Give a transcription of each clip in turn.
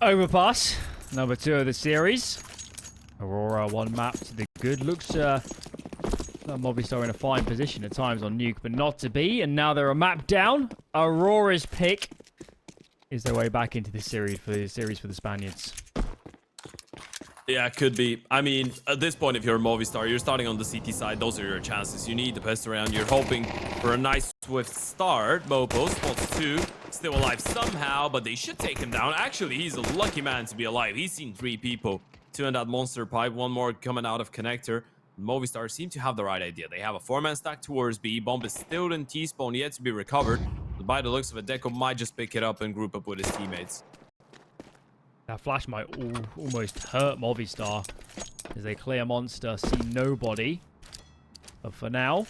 Overpass, number 2 of the series. Aurora, 1 map to the good. Looks Movistar in a fine position at times on Nuke, but not to be. And now they're a map down. Aurora's pick is their way back into the series for the Spaniards. Yeah, it could be. I mean, at this point, if you're a Movistar, you're starting on the CT side. Those are your chances. You need the best around. You're hoping for a nice swift start. Mopo spots 2, still alive somehow, but they should take him down. Actually, he's a lucky man to be alive. He's seen 3 people. 2 in that monster pipe, 1 more coming out of connector. Movistar seem to have the right idea. They have a 4-man stack towards B. Bomb is still in T-spawn, yet to be recovered. But by the looks of it, Deco might just pick it up and group up with his teammates. That flash might almost hurt Movistar as they clear monster, see nobody. But for now,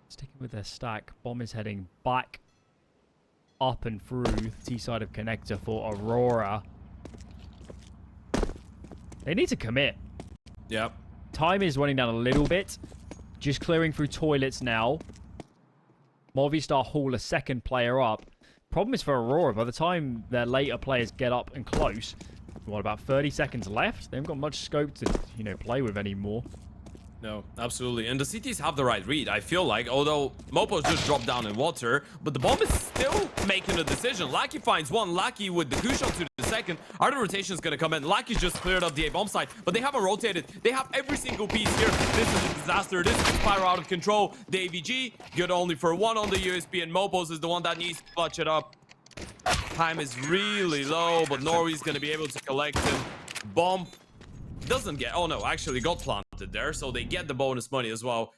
sticking with their stack, Bomb is heading back up and through the T side of connector for Aurora. They need to commit. Yep. Time is running down a little bit. Just clearing through toilets now. Movistar haul a 2nd player up. Problem is for Aurora, by the time their later players get up and close, what, about 30 seconds left? They haven't got much scope to, play with anymore. No, absolutely. And the CTs have the right read, I feel like, although Mopo's just dropped down in water, but the Bomb is still making a decision. Lackey finds 1, Lackey with the goose shot to the 2nd. Other rotation is going to come in. Lackey just cleared up the A-bomb side, but they haven't rotated. They have every single piece here. This is a disaster. This is spiral out of control. The AVG, good only for 1 on the USB, and Mopos is the one that needs to clutch it up. Time is really low, but Norway's going to be able to collect him. Bomb doesn't get... Oh, no, actually got planted there, so they get the bonus money as well.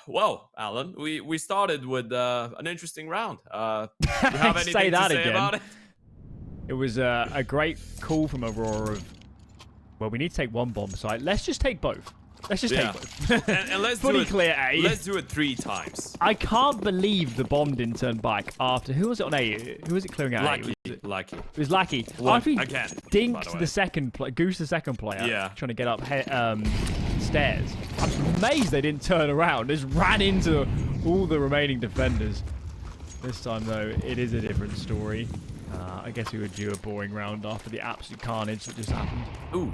Well, Alan, we started with an interesting round. Do you have anything to say about it? It was a great call from Aurora of, well, we need to take 1 bomb site. Let's just take both. Let's just take both. and let's Fully do it, clear A. Let's do it 3 times. I can't believe the bomb didn't turn back after. Who was it on A? Who was it clearing out? Lackey. It Lackey. was Lackey. Again. Dinked the 2nd player. Goose the 2nd player. Yeah. Trying to get up stairs. I'm amazed they didn't turn around. They just ran into all the remaining defenders. This time, though, it is a different story. I guess we would do a boring round after the absolute carnage that just happened. Ooh.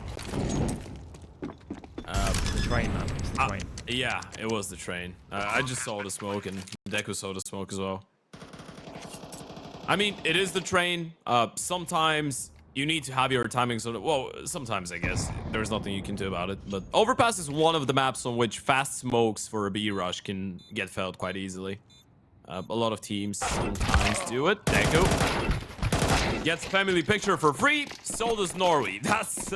The train, man. It's the train. Yeah, it was the train. I just saw the smoke, and Deku saw the smoke as well. I mean, it is the train. Sometimes you need to have your timing so that... Well, sometimes, I guess. There's nothing you can do about it. But Overpass is one of the maps on which fast smokes for a B rush can get felt quite easily. A lot of teams sometimes do it. Deku gets family picture for free. So does Norway. That's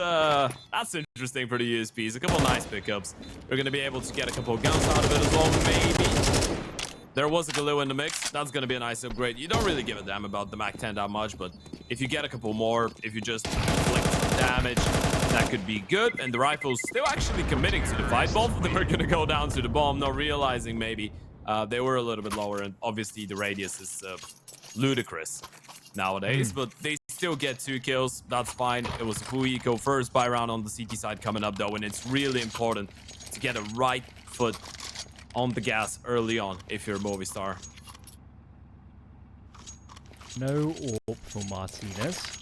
interesting for the USPs. A couple nice pickups. They're going to be able to get a couple of guns out of it as well, maybe. There was a Galoo in the mix. That's going to be a nice upgrade. You don't really give a damn about the Mac 10 that much, but if you get a couple more, if you just inflict some damage, that could be good. And the rifle's still actually committing to the fight. Both of them are going to go down to the bomb, not realizing maybe they were a little bit lower. And obviously the radius is ludicrous nowadays, but they still get 2 kills. That's fine. It was a full eco. First buy round on the CT side coming up, though, and it's really important to get a right foot on the gas early on if you're a Movistar. No AWP for Martinez.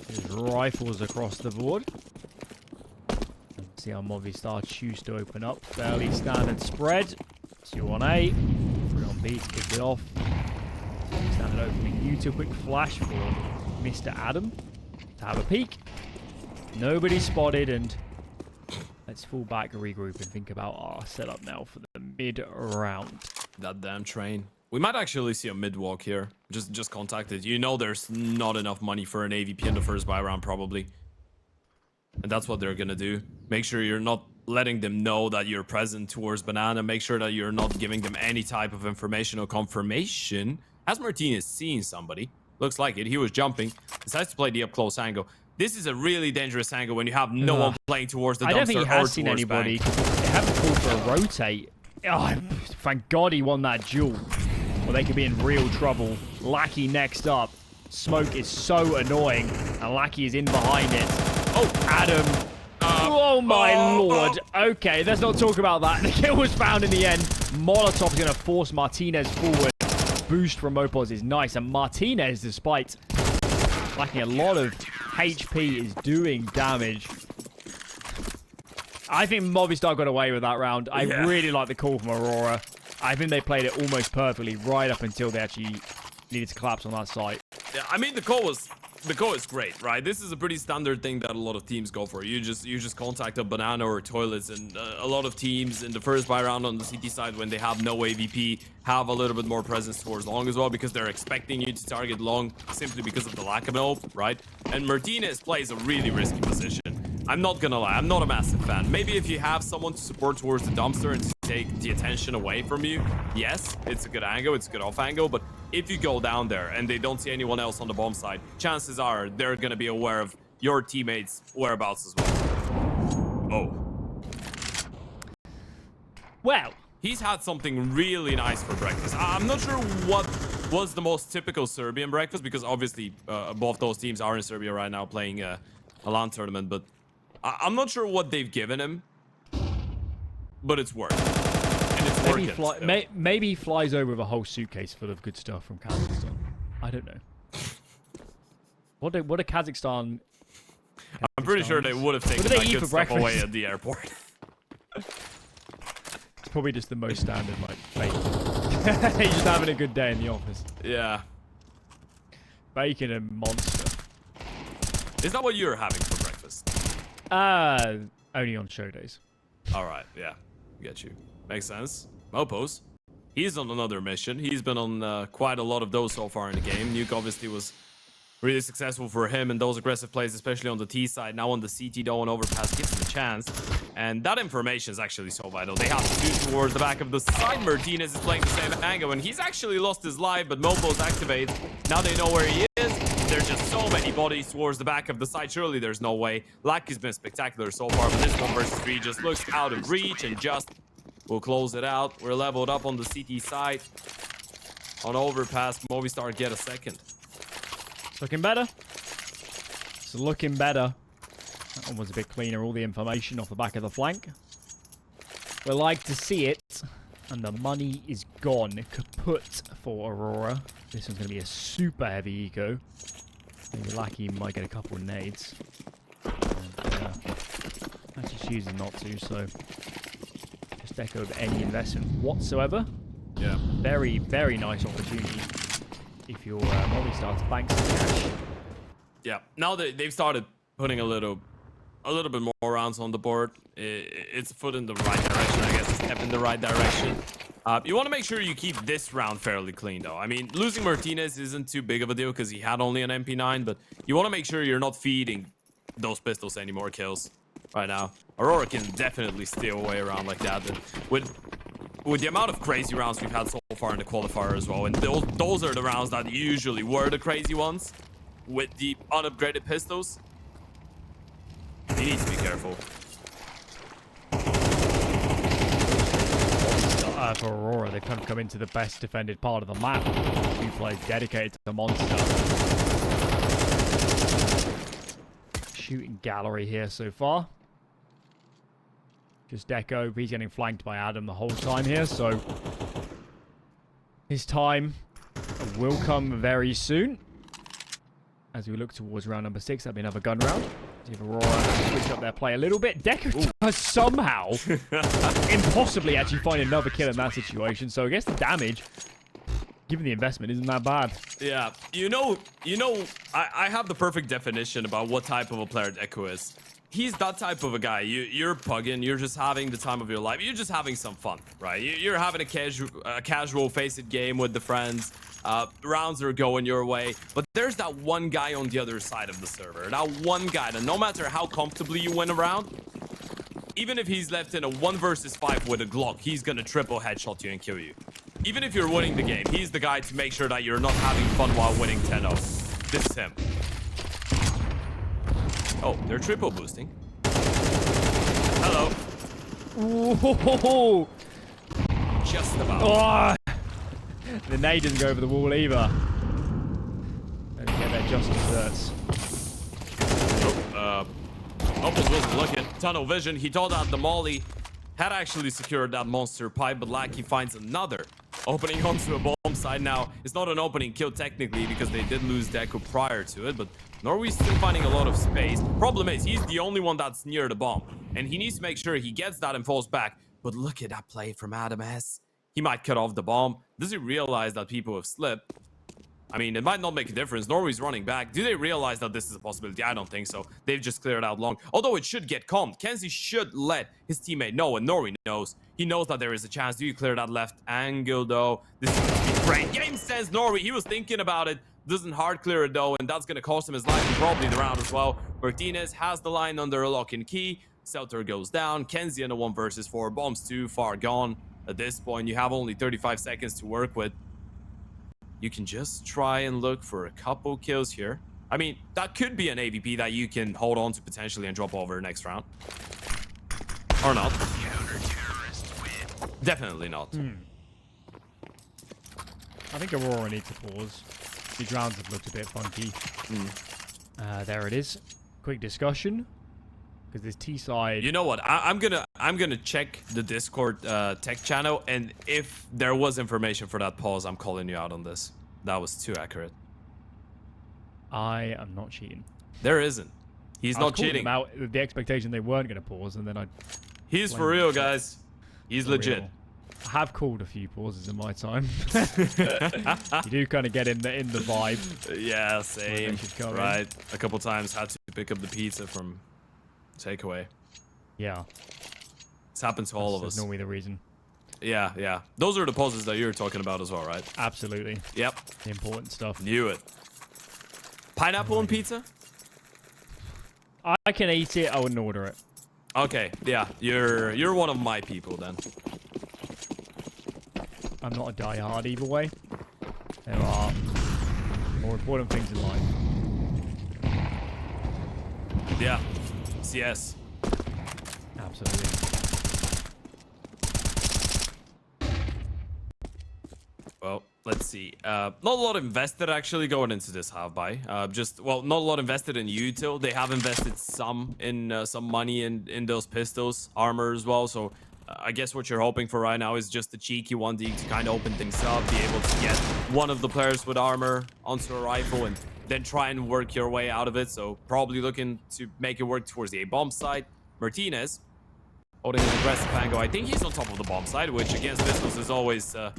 His rifles across the board. See how Movistar choose to open up. Fairly standard spread. 2 on A, 3 on B to kick it off. Standard opening. You to a quick flash for Mr. Adam to have a peek. Nobody spotted, and let's fall back and regroup and think about our setup now for the mid-round. That damn train. We might actually see a mid-walk here. Just contact it. You know there's not enough money for an AVP in the first buy round, probably. And that's what they're gonna do. Make sure you're not letting them know that you're present towards Banana. Make sure that you're not giving them any type of information or confirmation. Has Martinez seen somebody? Looks like it. He was jumping. Decides to play the up-close angle. This is a really dangerous angle when you have no one playing towards the dumpster. I don't think he has seen anybody. They haven't called for a rotate. Oh, thank God he won that duel. Or they could be in real trouble. Lackey next up. Smoke is so annoying. And Lackey is in behind it. Oh, Adam. Oh, my Lord. Okay, let's not talk about that. The kill was found in the end. Molotov is going to force Martinez forward. Boost from Mopos is nice. And Martinez, despite lacking a lot of HP, is doing damage. I think Movistar got away with that round. I really like the call from Aurora. I think they played it almost perfectly right up until they actually needed to collapse on that site. Yeah, I mean, the call is great, right? This is a pretty standard thing that a lot of teams go for. You just contact a banana or toilets, and a lot of teams in the first buy round on the CT side, when they have no AVP, have a little bit more presence towards long as well, because they're expecting you to target long simply because of the lack of an ult, right? And Martinez plays a really risky position. I'm not gonna lie, I'm not a massive fan. Maybe if you have someone to support towards the dumpster and to take the attention away from you, yes, it's a good angle, it's a good off angle, but if you go down there and they don't see anyone else on the bomb side, chances are they're gonna be aware of your teammates' whereabouts as well. Oh. Well, he's had something really nice for breakfast. I'm not sure what was the most typical Serbian breakfast, because obviously both those teams are in Serbia right now playing a LAN tournament, but I'm not sure what they've given him, but it's worked. And it's working. Maybe he flies over with a whole suitcase full of good stuff from Kazakhstan. I don't know. What do Kazakhstan... I'm pretty sure they would have taken that good stuff away at the airport. It's probably just the most standard, like, bacon. He's just having a good day in the office. Yeah. Bacon and monster. Is that what you're having for breakfast? Only on show days. All right, yeah, get you. Makes sense. Mopos, he's on another mission. He's been on quite a lot of those so far in the game. Nuke obviously was really successful for him in those aggressive plays, especially on the T side. Now on the CT, though, and Overpass gives him a chance. And that information is actually so vital. They have to shoot towards the back of the side. Martinez is playing the same angle, and he's actually lost his life, but Mopos activates. Now they know where he is. There's just so many bodies towards the back of the side. Surely there's no way. Lack has been spectacular so far, but this 1 versus 3 just looks out of reach, and just will close it out. We're leveled up on the CT side. On Overpass, Movistar get a second. It's looking better. It's looking better. That one was a bit cleaner. All the information off the back of the flank. We like to see it. And the money is gone. Kaput for Aurora. This one's going to be a super heavy eco. Maybe Lackey might get a couple of nades. And, actually choosing not to, so just echo any investment whatsoever. Yeah. Very, very nice opportunity if you're Movistar to bank some cash. Yeah. Now that they've started putting a little bit more rounds on the board, it's a foot in the right direction, I guess. It's a step in the right direction. You want to make sure you keep this round fairly clean, though. I mean, losing Martinez isn't too big of a deal because he had only an MP9, but you want to make sure you're not feeding those pistols any more kills right now. Aurora can definitely steal away around like that. And with the amount of crazy rounds we've had so far in the qualifier as well, and those are the rounds that usually were the crazy ones with the unupgraded pistols. You need to be careful. For Aurora, they've kind of come into the best defended part of the map. 2 players dedicated to the monster. Shooting gallery here so far. Just Deco. He's getting flanked by Adam the whole time here, so his time will come very soon. As we look towards round number 6, that'll be another gun round. See if Aurora switch up their play a little bit. Deco does somehow impossibly actually find another kill in that situation. So I guess the damage, given the investment, isn't that bad. Yeah, you know, I have the perfect definition about what type of a player Deco is. He's that type of a guy. You're pugging, you're just having the time of your life. You're just having some fun, right? You're having a casual face-it game with the friends. Rounds are going your way, but there's that one guy on the other side of the server. That one guy that no matter how comfortably you win a round, even if he's left in a 1 versus 5 with a Glock, he's gonna triple headshot you and kill you. Even if you're winning the game, he's the guy to make sure that you're not having fun while winning 10-0. This is him. Oh, they're triple boosting. Hello. Whoa. Just about. Oh. The nade didn't go over the wall either. And get there just desserts. Opus wasn't looking. Tunnel vision. He thought that the molly had actually secured that monster pipe, but Lackey finds another. opening onto a bomb side now. It's not an opening kill technically because they did lose Deku prior to it, but Norway's still finding a lot of space. Problem is, he's the only one that's near the bomb, and he needs to make sure he gets that and falls back. But look at that play from Adam S. He might cut off the bomb. Does he realize that people have slipped? I mean, it might not make a difference. Norway's running back. Do they realize that this is a possibility? I don't think so. They've just cleared out long. Although it should get calmed. Kenzie should let his teammate know, and Norway knows. He knows that there is a chance. Do you clear that left angle, though? This is going to be great. Game sense, Norway. He was thinking about it. Doesn't hard clear it, though, and that's going to cost him his life and probably the round as well. Martinez has the line under a lock and key. Selter goes down. Kenzie in a 1 versus 4. Bombs too far gone. At this point, you have only 35 seconds to work with. You can just try and look for a couple kills here. I mean, that could be an AVP that you can hold on to potentially and drop over next round. Or not. Definitely not. I think Aurora needs to pause. The rounds have looked a bit funky. There it is. Quick discussion. Because this T side. You know what? I'm gonna check the Discord tech channel, and if there was information for that pause, I'm calling you out on this. That was too accurate. I am not cheating. There isn't. He's not cheating. Them out with the expectation they weren't going to pause, and then I. He's for real, guys. He's legit. Real. I have called a few pauses in my time. You do kind of get in the vibe. Yeah, same. Right. In. A couple times had to pick up the pizza from takeaway. Yeah. It's happened to all of us. That's normally the reason. Yeah, yeah. Those are the pauses that you're talking about as well, right? Absolutely. Yep. The important stuff. Knew it. Pineapple and pizza? I can eat it. I wouldn't order it. Okay. Yeah. You're one of my people then. I'm not a diehard either way. There are more important things in life. Yeah. CS. Absolutely. Well, let's see. Not a lot invested actually going into this half buy. Well, not a lot invested in util. They have invested some in some money in those pistols, armor as well. So I guess what you're hoping for right now is just a cheeky 1D to kind of open things up, be able to get one of the players with armor onto a rifle, and then try and work your way out of it. So probably looking to make it work towards the A-bomb side. Martinez holding an aggressive angle. I think he's on top of the bomb side, which against pistols is always a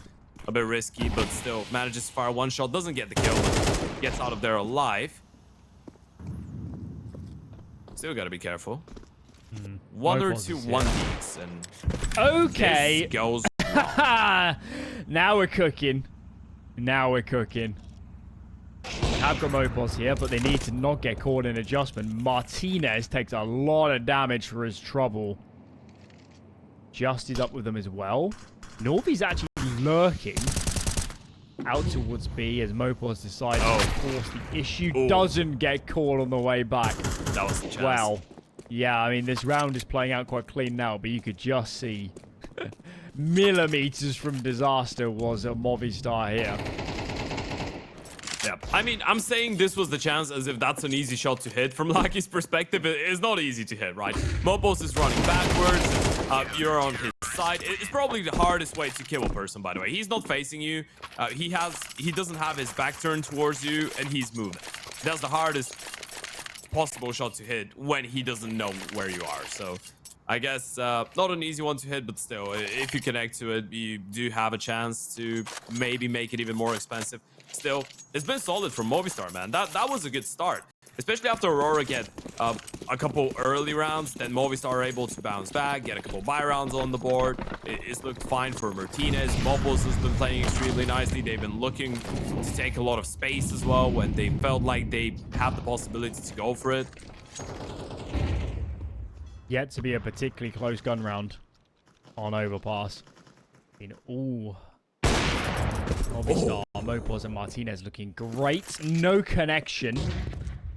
bit risky, but still manages to fire one shot, doesn't get the kill, but gets out of there alive. Still gotta be careful. One or two 1Ds and okay. This goes Now we're cooking. Now we're cooking. I've got Mopos here, but they need to not get caught in adjustment. Martinez takes a lot of damage for his trouble. Just is up with them as well. Norby's actually lurking out towards B as Mopos decides to force the issue. Doesn't get caught on the way back. That was the chance. Wow. Yeah, I mean, this round is playing out quite clean now, but you could just see millimeters from disaster was a Movistar here. Yeah, I mean, I'm saying this was the chance as if that's an easy shot to hit. From Lucky's perspective, it's not easy to hit, right? Mopos is running backwards. You're on his side. It's probably the hardest way to kill a person, by the way. He's not facing you. He doesn't have his back turned towards you, and he's moving. That's the hardest possible shot to hit when he doesn't know where you are. So I guess not an easy one to hit, but still, if you connect to it, you do have a chance to maybe make it even more expensive. Still, it's been solid from Movistar, man. That was a good start, especially after Aurora get a couple early rounds. Then Movistar are able to bounce back, get a couple buy rounds on the board. It's looked fine for Martinez. Mopos has been playing extremely nicely. They've been looking to take a lot of space as well when they felt like they had the possibility to go for it. Yet to be a particularly close gun round on Overpass. Movistar, Mopos and Martinez looking great. No connection,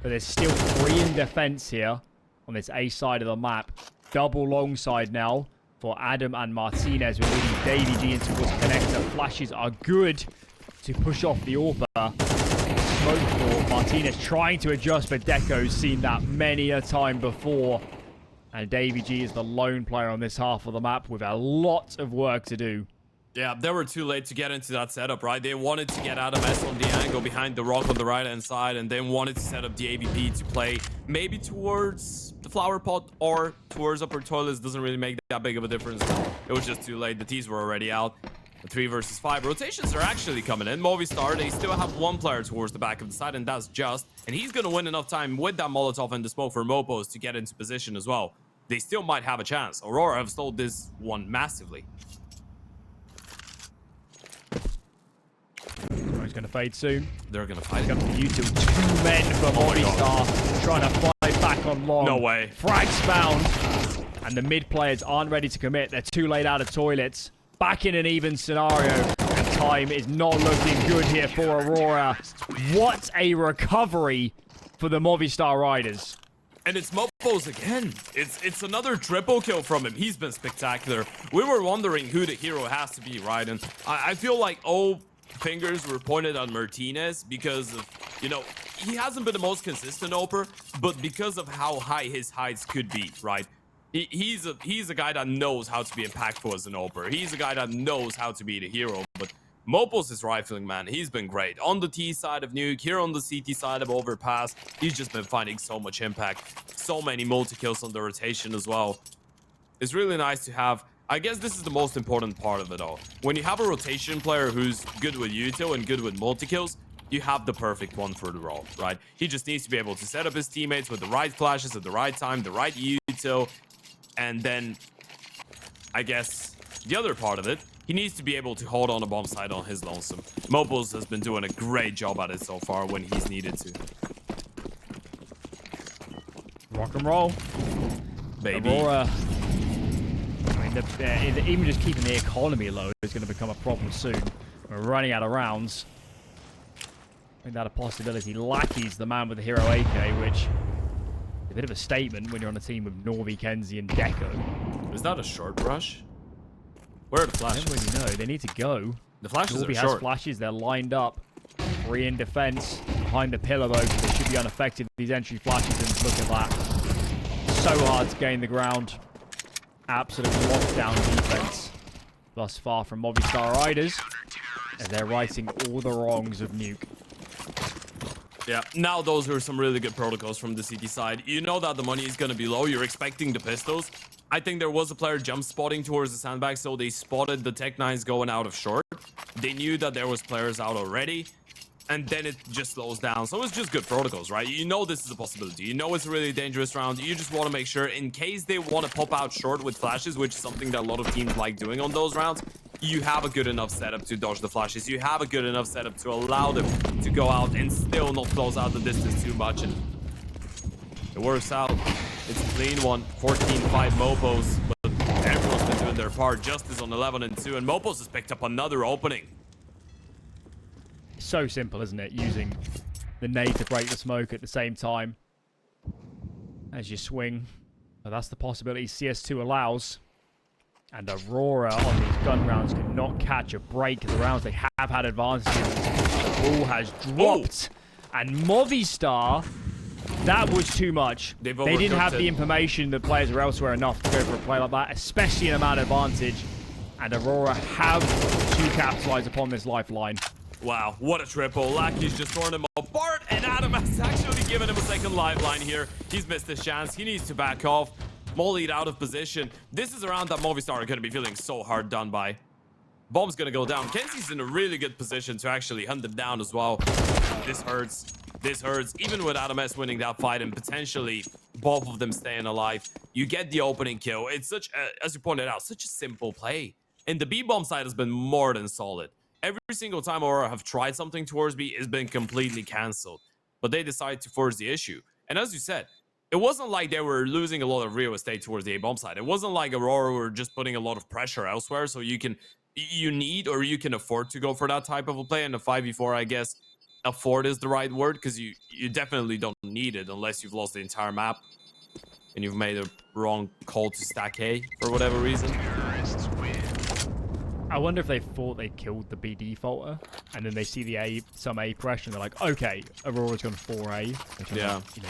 but there's still 3 in defense here on this A side of the map. Double long side now for Adam and Martinez. We're leading Davey G into towards connector. Flashes are good to push off the AWP. Smoke for Martinez trying to adjust, but Deco's seen that many a time before. And Davey G is the lone player on this half of the map with a lot of work to do. Yeah, they were too late to get into that setup, right? They wanted to get Adam S on the angle behind the rock on the right-hand side, and then wanted to set up the AVP to play maybe towards the flower pot or towards upper toilets. Doesn't really make that big of a difference. It was just too late. The T's were already out. The 3 versus 5 rotations are actually coming in. Movistar, they still have one player towards the back of the side, and that's Just. And he's going to win enough time with that Molotov and the smoke for Mopos to get into position as well. They still might have a chance. Aurora have stalled this one massively. He's going to fade soon. They're going to fight. Comes to you two. 2 men from Movistar trying to fight back on long. No way. Frags found. And the mid players aren't ready to commit. They're too late out of toilets. Back in an even scenario. And time is not looking good here for Aurora. What a recovery for the Movistar Riders. And it's Mopos again. It's another triple kill from him. He's been spectacular. We were wondering who the hero has to be, right? And I feel like all fingers were pointed on Martinez because of, you know, he hasn't been the most consistent oper, but because of how high his heights could be, right? He's a guy that knows how to be impactful as an oper. He's a guy that knows how to be the hero, but Mopos is rifling, man. He's been great. On the T side of Nuke, here on the CT side of Overpass, he's just been finding so much impact. So many multi-kills on the rotation as well. It's really nice to have. I guess this is the most important part of it all. When you have a rotation player who's good with util and good with multi-kills, you have the perfect one for the role, right? He just needs to be able to set up his teammates with the right flashes at the right time, the right util, and then, I guess, the other part of it, he needs to be able to hold on a bomb site on his lonesome. Mopos has been doing a great job at it so far when he's needed to. Rock and roll. Baby. Aurora. I mean, even just keeping the economy low is going to become a problem soon. We're running out of rounds. Ain't that a possibility? Lucky's the man with the hero AK, which is a bit of a statement when you're on a team with Norby, Kenzie, and Deco. Is that a short rush? Where are the flashes? I don't really know. They need to go. The flashes Norby are has short. flashes. They're lined up. 3 in defense. Behind the pillar, though. They should be unaffected. These entry flashes, and look at that. So hard to gain the ground. Absolute lockdown defense thus far from Movistar Riders, as they're righting all the wrongs of Nuke. Yeah, now those are some really good protocols from the CT side. You know that the money is going to be low. You're expecting the pistols. I think there was a player jump spotting towards the sandbag, so they spotted the Tech 9s going out of short. They knew that there was players out already, and then it just slows down. So it's just good protocols, right? You know this is a possibility. You know it's a really dangerous round. You just want to make sure, in case they want to pop out short with flashes, which is something that a lot of teams like doing on those rounds, you have a good enough setup to dodge the flashes. You have a good enough setup to allow them to go out and still not close out the distance too much. And it works out. It's a clean one. 14-5 Mopos, but everyone's been doing their part. Justice on 11 and 2, and Mopos has picked up another opening. So simple, isn't it? Using the nade to break the smoke at the same time as you swing. But that's the possibility CS2 allows. And Aurora on these gun rounds cannot catch a break. The rounds they have had advantages. The ball has dropped. And Movistar, that was too much. They didn't have the information that players are elsewhere enough to go for a play like that, especially in a man advantage. And Aurora have to capitalize upon this lifeline. Wow, what a triple. Lucky's just torn him apart, and Adam has actually given him a second lifeline here. He's missed his chance. He needs to back off. Mollied out of position. This is a round that Movistar are going to be feeling so hard done by. Bomb's going to go down. Kenzie's in a really good position to actually hunt them down as well. This hurts. This hurts. Even with Adam S winning that fight and potentially both of them staying alive, you get the opening kill. It's such a, as you pointed out, such a simple play. And the B-bomb side has been more than solid. Every single time Aurora have tried something towards B, it's been completely cancelled. But they decided to force the issue. And as you said, it wasn't like they were losing a lot of real estate towards the A-bomb side. It wasn't like Aurora were just putting a lot of pressure elsewhere. So you can afford to go for that type of a play. And the 5v4, I guess, afford is the right word. Because you definitely don't need it unless you've lost the entire map. And you've made a wrong call to stack A for whatever reason. I wonder if they thought they killed the B defaulter, and then they see the some A pressure, and they're like, okay, Aurora's gone 4A. Yeah. You know,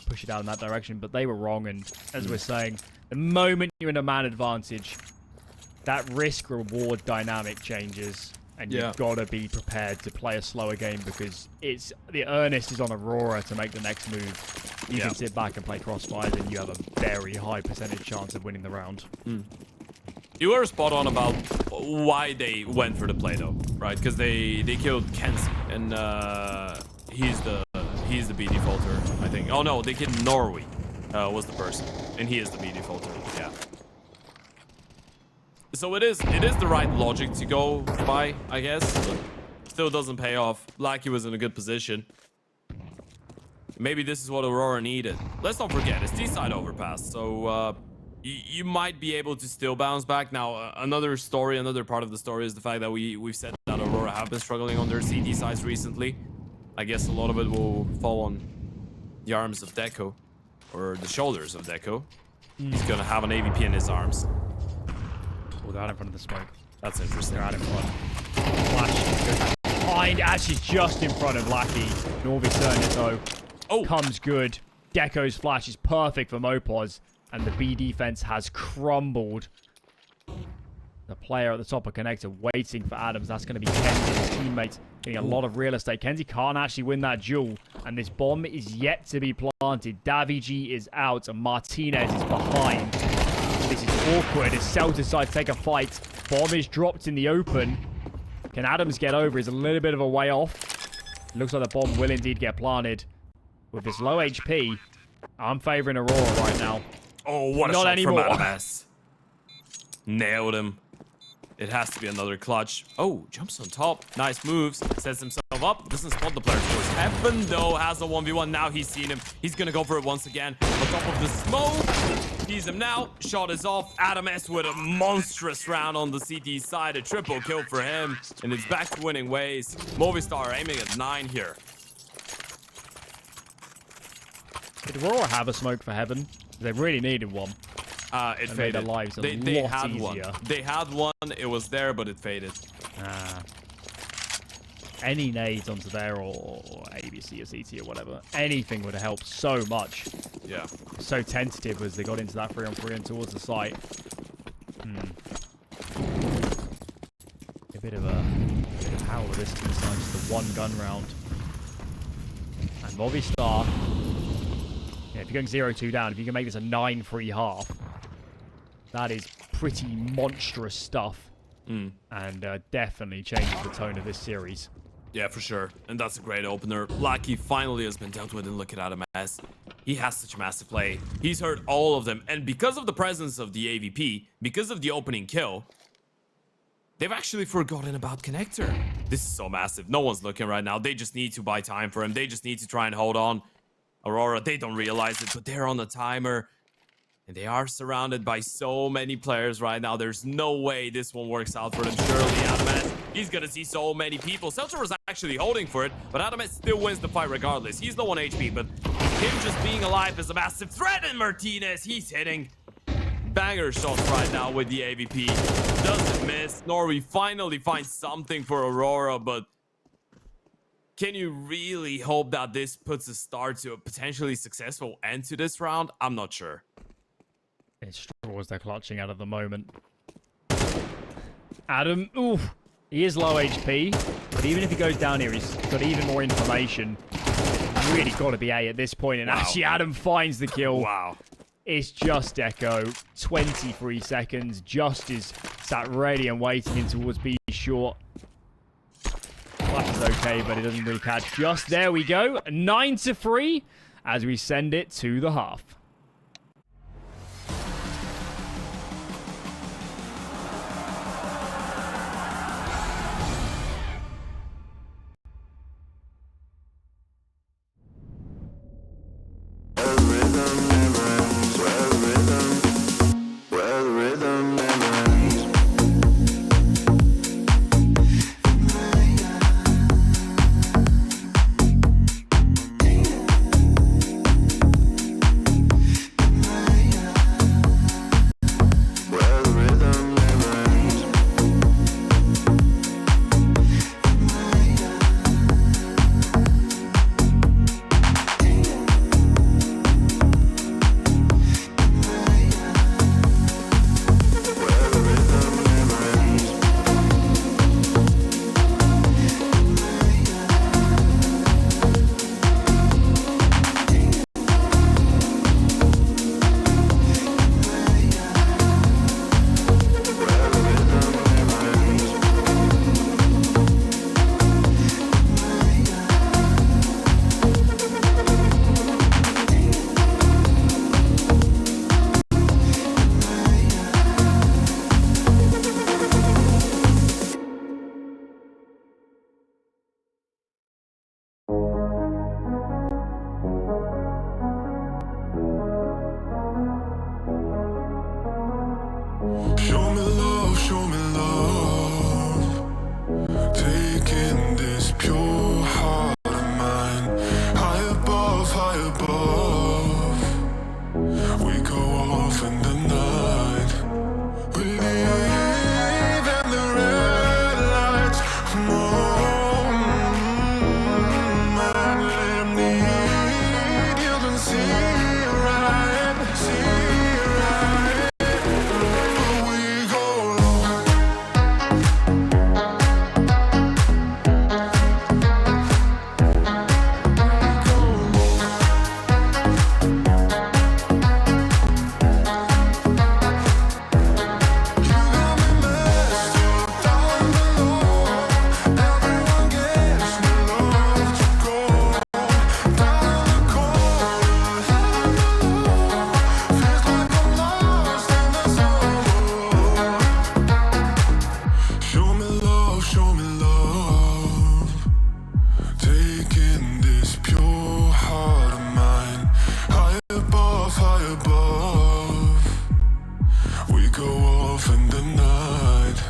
push it out in that direction, but they were wrong, and as we're saying, the moment you're in a man advantage, that risk-reward dynamic changes. And you've got to be prepared to play a slower game because the earnest is on Aurora to make the next move. You can sit back and play crossfires and you have a very high percentage chance of winning the round. You were spot on about why they went for the play though, right? Because they killed Kenzie and he's the B defaulter, I think. Oh no, they killed Norway was the person, and he is the B defaulter. Yeah. So it is the right logic to go by, I guess. But still doesn't pay off. Lackey was in a good position. Maybe this is what Aurora needed. Let's not forget, it's D-side overpass. So you might be able to still bounce back. Now, another part of the story is the fact that we've said that Aurora have been struggling on their CT sides recently. I guess a lot of it will fall on the arms of Deco, or the shoulders of Deco. He's gonna have an AVP in his arms. Oh, they're out in front of the smoke. That's interesting. They're out in front. Flash behind, actually just in front of Lackey. Movistar though comes good. Deco's flash is perfect for Mopos, and the B defense has crumbled. The player at the top of connector waiting for Adams. That's going to be Kenzie and his teammates getting a lot of real estate. Kenzie can't actually win that duel, and this bomb is yet to be planted. Davigi is out, and Martinez is behind. This is awkward as Celta side take a fight. Bomb is dropped in the open. Can Adams get over? He's a little bit of a way off. Looks like the bomb will indeed get planted. With this low HP, I'm favoring Aurora right now. Oh, what a shot from Overpass. Nailed him. It has to be another clutch. Oh, jumps on top. Nice moves. Sets himself up. Doesn't spot the player. Heaven, though, has a 1v1. Now he's seen him. He's going to go for it once again. On top of the smoke. Sees him now. Shot is off. Adam S with a monstrous round on the CT side. A triple kill for him. And it's back to winning ways. Movistar aiming at 9 here. Did Aurora have a smoke for Heaven? They really needed one. It faded. Their lives a they lot had easier. one. They had one. It was there, but it faded. Any nades onto there or ABC or CT or whatever, anything would have helped so much. Yeah. So tentative as they got into that 3-on-3 and towards the site. A bit of power with this team side, just the one gun round. And Movistar. Yeah, if you're going 0-2 down, if you can make this a 9-3 half, that is pretty monstrous stuff. And definitely changes the tone of this series. Yeah, for sure. And that's a great opener. Lackey finally has been dealt with, and look at Adam S. He has such a massive play. He's heard all of them. And because of the presence of the AVP, because of the opening kill, they've actually forgotten about Connector. This is so massive. No one's looking right now. They just need to buy time for him. They just need to try and hold on. Aurora, they don't realize it, but they're on the timer. And they are surrounded by so many players right now. There's no way this one works out for them. Surely, Adamet, he's going to see so many people. Seltzer was actually holding for it, but Adamet still wins the fight regardless. He's low on HP, but him just being alive is a massive threat. And Martinez, he's hitting banger shots right now with the AVP. Doesn't miss. Norway finally finds something for Aurora, but can you really hope that this puts a start to a potentially successful end to this round? I'm not sure. It straws they're clutching at the moment. Adam, oof, he is low HP, but even if he goes down here, he's got even more information. Really got to be A at this point, and actually Adam finds the kill. Wow. It's just Echo, 23 seconds, just is sat ready and waiting in towards B short. Flash is okay, but it doesn't really catch. Just there we go, 9-3 as we send it to the half. off in the night. We live in the red lights. Man, let me lead. You can see right, we go low. Show me love, taking this pure heart of mine, high above, we go off in the night,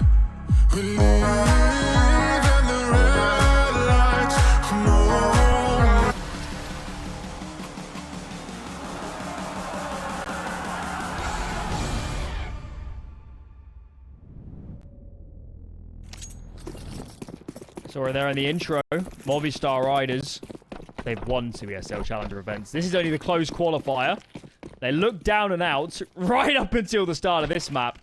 we live in the red lights, no. So we're there in the intro. Movistar Riders. They've won 2 ESL Challenger events. This is only the closed qualifier. They look down and out right up until the start of this map.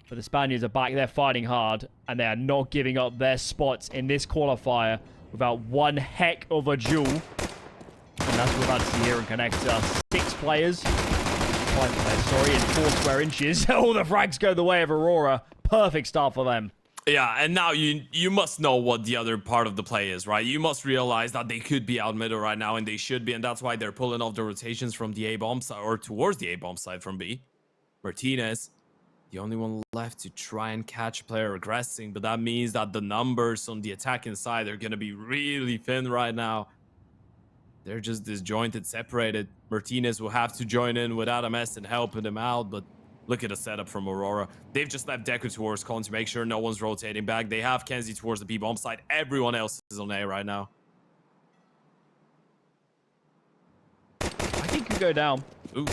But the Spaniards are back. They're fighting hard. And they are not giving up their spots in this qualifier without one heck of a duel. And that's what we're about to see here in Connector. 6 players. 5 players, sorry, in 4 square inches. All the frags go the way of Aurora. Perfect start for them. Yeah, and now you must know what the other part of the play is, right? You must realize that they could be out middle right now, and they should be, and that's why they're pulling off the rotations from the A-bomb side, or towards the A-bomb side from B. Martinez, the only one left to try and catch a player aggressing, but that means that the numbers on the attacking side are going to be really thin right now. They're just disjointed, separated. Martinez will have to join in with Adam S and helping him out, but look at the setup from Aurora. They've just left Deku towards Con to make sure no one's rotating back. They have Kenzie towards the B-bomb side. Everyone else is on A right now. I think you go down. Ooh.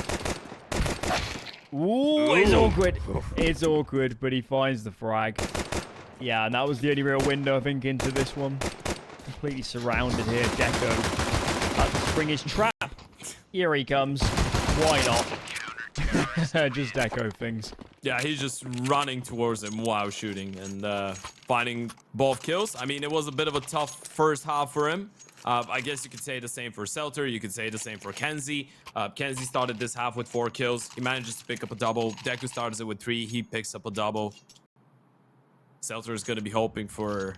Ooh, it's awkward. It's awkward, but he finds the frag. Yeah, and that was the only real window, I think, into this one. Completely surrounded here. Deco. About to spring his trap. Here he comes. Why not? Just Deco things. Yeah, he's just running towards him while shooting and finding both kills. I mean, it was a bit of a tough first half for him. I guess you could say the same for Selter. You could say the same for Kenzie. Kenzie started this half with 4 kills. He manages to pick up a double. Deku starts it with 3. He picks up a double. Selter is going to be hoping for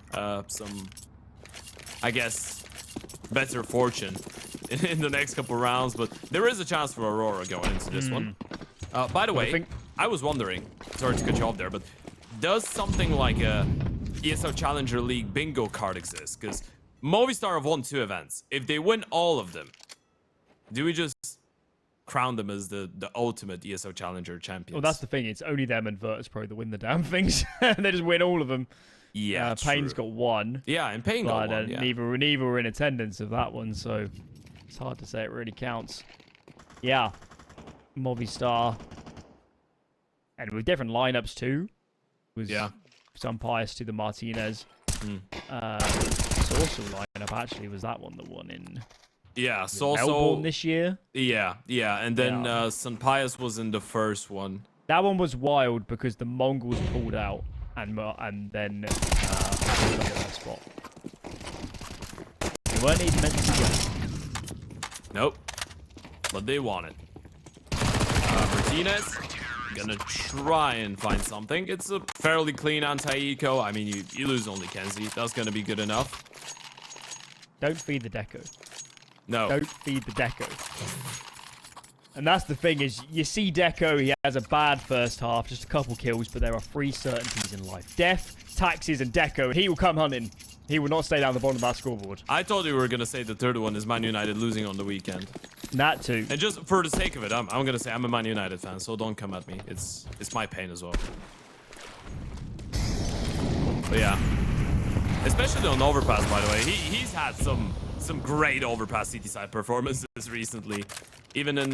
some, I guess, better fortune in the next couple rounds. But there is a chance for Aurora going into this one. By the way, I was wondering, sorry to cut you off there, but does something like a ESL Challenger League bingo card exist? Because Movistar have won 2 events. If they win all of them, do we just crown them as the ultimate ESL Challenger champions? Well, that's the thing. It's only them and Virtus Pro that win the damn things. They just win all of them. Yeah, Payne's got 1. Yeah, and Payne got 1. Yeah. Neither were in attendance of that one, so it's hard to say it really counts. Yeah, Movistar, and with different lineups too. Was some bias to the Martinez. Sorcerer lineup actually was that one, the one in Melbourne this year. Yeah, and then San Pius was in the first one. That one was wild because the Mongols pulled out and then had to look at that spot. They weren't even meant to go. Nope, but they won it. Martinez gonna try and find something. It's a fairly clean anti-eco. I mean, you lose only Kenzie. That's gonna be good enough. Don't feed the Deco. No. Don't feed the Deco. And that's the thing is, you see Deco, he has a bad first half, just a couple kills, but there are 3 certainties in life. Death, taxes, and Deco, and he will come hunting. He will not stay down the bottom of that scoreboard. I thought you were gonna say the third one is Man United losing on the weekend. That too. And just for the sake of it, I'm gonna say I'm a Man United fan, so don't come at me. It's my pain as well. But yeah, especially on Overpass, by the way, he's had some great Overpass CT side performances recently. Even in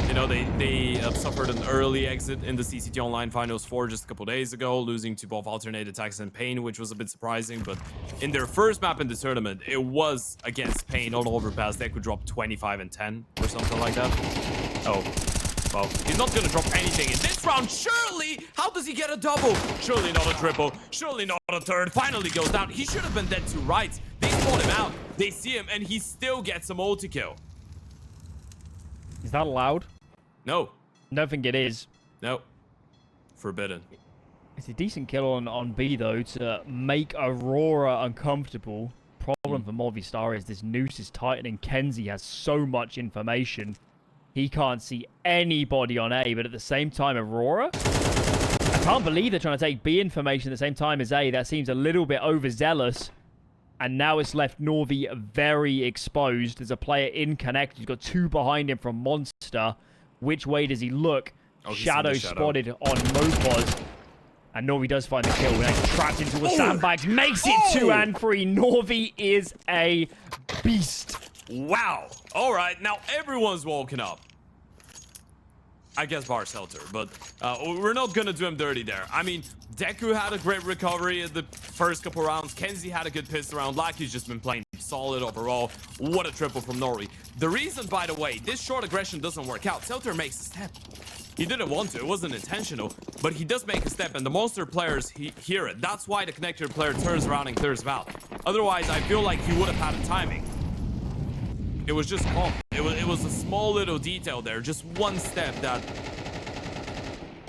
You know, they suffered an early exit in the CCT Online Finals 4 just a couple days ago, losing to both Alternate Attacks and Pain, which was a bit surprising. But in their first map in the tournament, it was against Pain on Overpass. They could drop 25 and 10 or something like that. Oh, well, he's not going to drop anything in this round. Surely, how does he get a double? Surely not a triple. Surely not a third. Finally goes down. He should have been dead to rights. They spot him out. They see him, and he still gets a multi-kill. Is that allowed? No. I don't think it is. No. Forbidden. It's a decent kill on B, though, to make Aurora uncomfortable. Problem for Movistar is this noose is tightening. Kenzie has so much information. He can't see anybody on A, but at the same time, Aurora? I can't believe they're trying to take B information at the same time as A. That seems a little bit overzealous. And now it's left Norvi very exposed. There's a player in Connect. He's got two behind him from Monster. Which way does he look? Oh, Shadow spotted on Mopos. And Norvi does find the kill. When he's trapped into a sandbag. Makes it 2 and 3. Norvi is a beast. Wow. All right. Now everyone's woken up. I guess bar Selter, but we're not going to do him dirty there. I mean, Deku had a great recovery in the first couple rounds. Kenzie had a good pistol round. Lucky's just been playing solid overall. What a triple from Norvi. The reason, by the way, this short aggression doesn't work out, Selter makes a step. He didn't want to. It wasn't intentional, but he does make a step, and the Monster players hear it. That's why the Connector player turns around and clears him out. Otherwise, I feel like he would have had a timing. It was just calm. It was a small little detail there. Just one step that,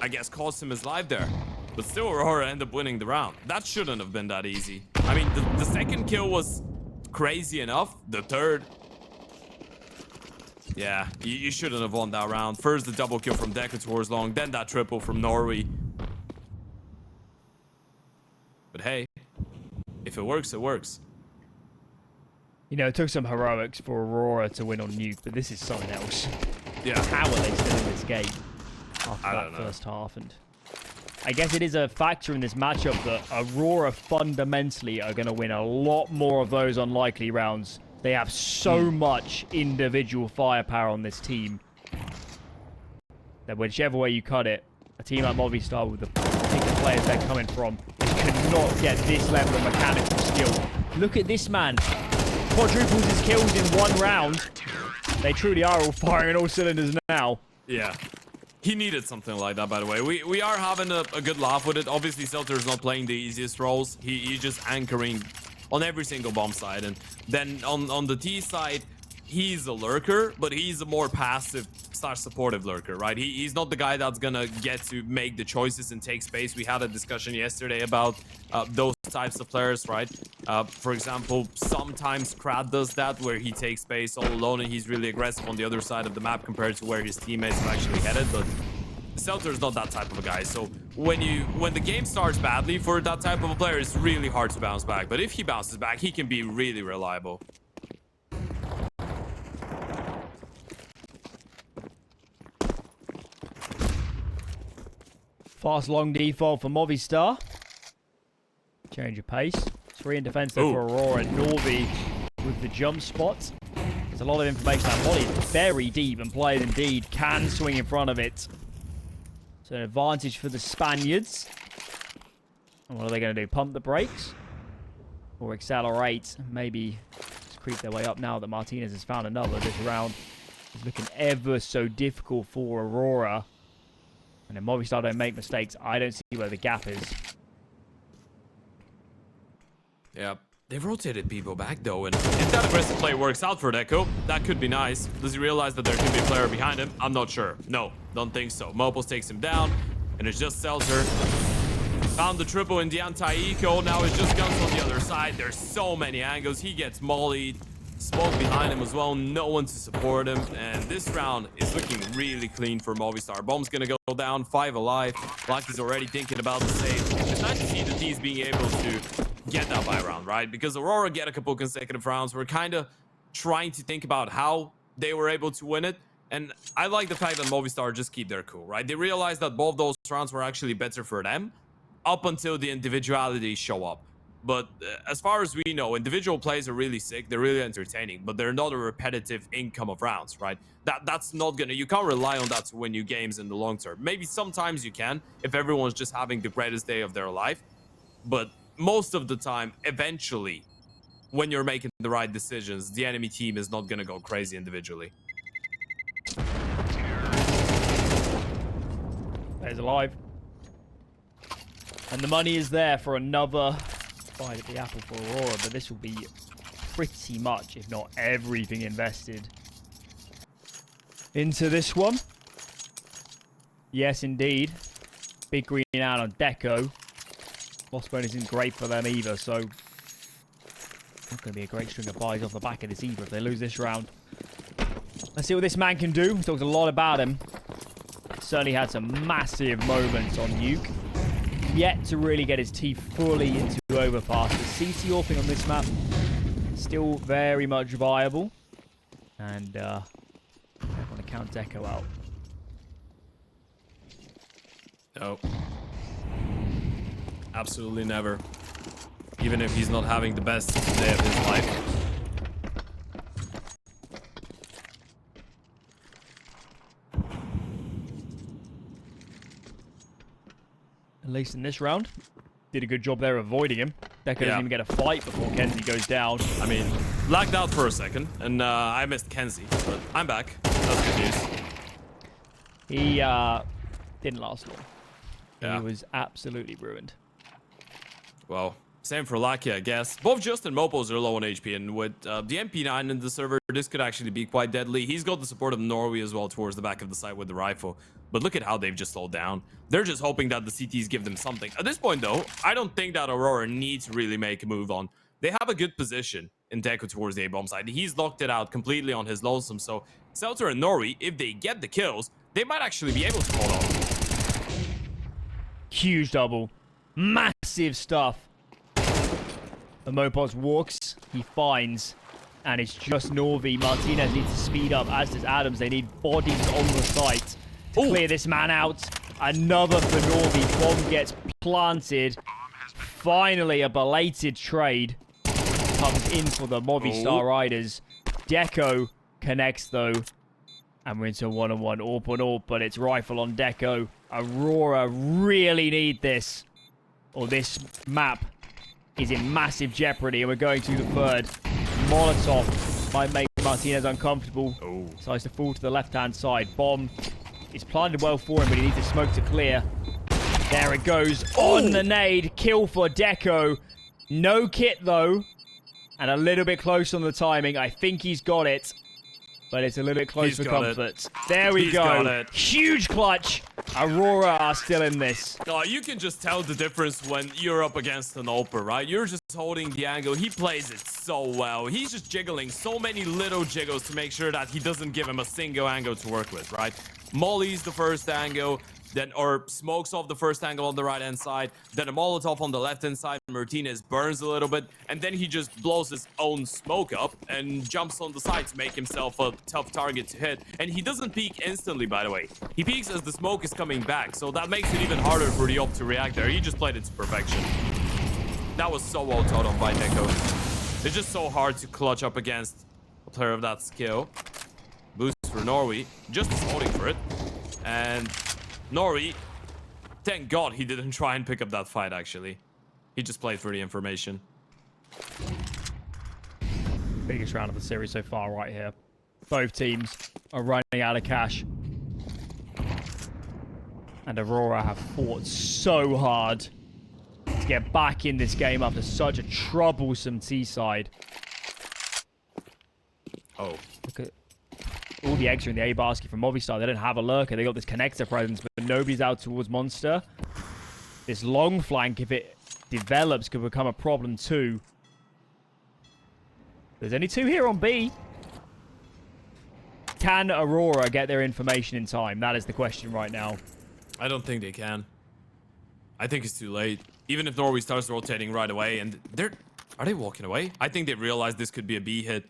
I guess, cost him his life there. But still, Aurora ended up winning the round. That shouldn't have been that easy. I mean, the second kill was crazy enough. The third... Yeah, you shouldn't have won that round. First, the double kill from Deku towards long. Then that triple from Norway. But hey, if it works, it works. You know, it took some heroics for Aurora to win on Nuke, but this is something else. Yeah. How are they still in this game after that first half? And I guess it is a factor in this matchup that Aurora fundamentally are going to win a lot more of those unlikely rounds. They have so much individual firepower on this team that whichever way you cut it, a team like Movistar with the particular players they're coming from cannot get this level of mechanical skill. Look at this man. Quadruples his kills in one round. They truly are all firing all cylinders now. Yeah. He needed something like that, by the way. We are having a good laugh with it. Obviously, Selter is not playing the easiest roles. He's just anchoring on every single bomb side. And then on the T side, he's a lurker, but he's a more passive / supportive lurker, right? He's not the guy that's gonna get to make the choices and take space. We had a discussion yesterday about those types of players, right? For example, sometimes Krat does that, where he takes space all alone and he's really aggressive on the other side of the map compared to where his teammates are actually headed. But Selter is not that type of a guy. So when the game starts badly for that type of a player, it's really hard to bounce back. But if he bounces back, he can be really reliable. Fast long default for Movistar. Change of pace. 3 in defense there for Aurora. Norvi with the jump spot. There's a lot of information. That Molly is very deep and players indeed can swing in front of it. So an advantage for the Spaniards. And what are they going to do? Pump the brakes? Or accelerate? Maybe just creep their way up now that Martinez has found another. This round is looking ever so difficult for Aurora. And if Movistar don't make mistakes, I don't see where the gap is. Yeah, they've rotated people back though, and if that aggressive play works out for Deco, that could be nice. Does he realize that there could be a player behind him? I'm not sure. No, don't think so. Mopos takes him down, and it's just Selter. Found the triple in the anti-eco. Now it's just guns on the other side. There's so many angles. He gets mollied. Smoke behind him as well. No one to support him. And this round is looking really clean for Movistar. Bomb's gonna go down. 5 alive. Lucky's already thinking about the save. It's nice to see the T's being able to get that by round, right? Because Aurora get a couple consecutive rounds. We're kind of trying to think about how they were able to win it. And I like the fact that Movistar just keep their cool, right? They realized that both those rounds were actually better for them up until the individualities show up. But as far as we know, individual plays are really sick. They're really entertaining, but they're not a repetitive income of rounds, right? That's not gonna. You can't rely on that to win you games in the long term. Maybe sometimes you can if everyone's just having the greatest day of their life, but most of the time, eventually, when you're making the right decisions, the enemy team is not gonna go crazy individually. There's alive. And the money is there for another bite at the apple for Aurora, but this will be pretty much, if not everything, invested into this one. Yes, indeed. Big green out on Deco. Loss bonus isn't great for them either, so not going to be a great string of buys off the back of this either if they lose this round. Let's see what this man can do. We talked a lot about him. Certainly had some massive moments on Nuke. Yet to really get his teeth fully into Overpass. The CT AWPing on this map still very much viable. And I want to count Deco out. No. Absolutely never. Even if he's not having the best day of his life. At least in this round. Did a good job there avoiding him. Deco doesn't even get a fight before Kenzie goes down. I mean, lagged out for a second, and I missed Kenzie, but I'm back. That's good news. He didn't last long. Yeah. He was absolutely ruined. Well, same for Lucky, I guess. Both Just and Mopos are low on HP, and with the MP9 in the server, this could actually be quite deadly. He's got the support of Norway as well towards the back of the site with the rifle. But look at how they've just slowed down. They're just hoping that the CTs give them something. At this point, though, I don't think that Aurora needs to really make a move on. They have a good position in Deco towards the A-bomb side. He's locked it out completely on his lonesome. So Seltzer and Norway, if they get the kills, they might actually be able to hold on. Huge double. Massive stuff. The Mopos walks. He finds. And it's just Norvi. Martinez needs to speed up, as does Adams. They need bodies on the site to clear this man out. Another for Norvi. Bomb gets planted. Finally, a belated trade comes in for the Movistar Riders. Deco connects, though. And we're into one-on-one, AWP on AWP, but it's rifle on Deco. Aurora really need this, or this map is in massive jeopardy, and we're going to the third. Molotov might make Martinez uncomfortable. Decides to fall to the left-hand side. Bomb is planted well for him, but he needs the smoke to clear. There it goes. On the nade. Kill for Deco. No kit, though. And a little bit close on the timing. I think he's got it. But it's a little bit close for comfort. There we go. Huge clutch. Aurora are still in this. No, you can just tell the difference when you're up against an AWPer, right? You're just holding the angle. He plays it so well. He's just jiggling so many little jiggles to make sure that he doesn't give him a single angle to work with, right? Molly's the first angle, then or smokes off the first angle on the right hand side, then a Molotov on the left hand side. Martinez burns a little bit, and then he just blows his own smoke up and jumps on the side to make himself a tough target to hit. And he doesn't peek instantly, by the way. He peeks as the smoke is coming back, so that makes it even harder for the AWP to react there. He just played it to perfection. That was so well thought on by Deco. It's just so hard to clutch up against a player of that skill. Boost for Norway, just holding for it. And Norway, thank God he didn't try and pick up that fight, actually. He just played for the information. Biggest round of the series so far right here. Both teams are running out of cash. And Aurora have fought so hard to get back in this game after such a troublesome T-side. Oh. Look at all the eggs are in the A basket from Movistar. They don't have a lurker. They got this connector presence, but nobody's out towards Monster. This long flank, if it develops, could become a problem too. There's only two here on B. Can Aurora get their information in time? That is the question right now. I don't think they can. I think it's too late. Even if Norway starts rotating right away, and are they walking away? I think they realize this could be a B hit.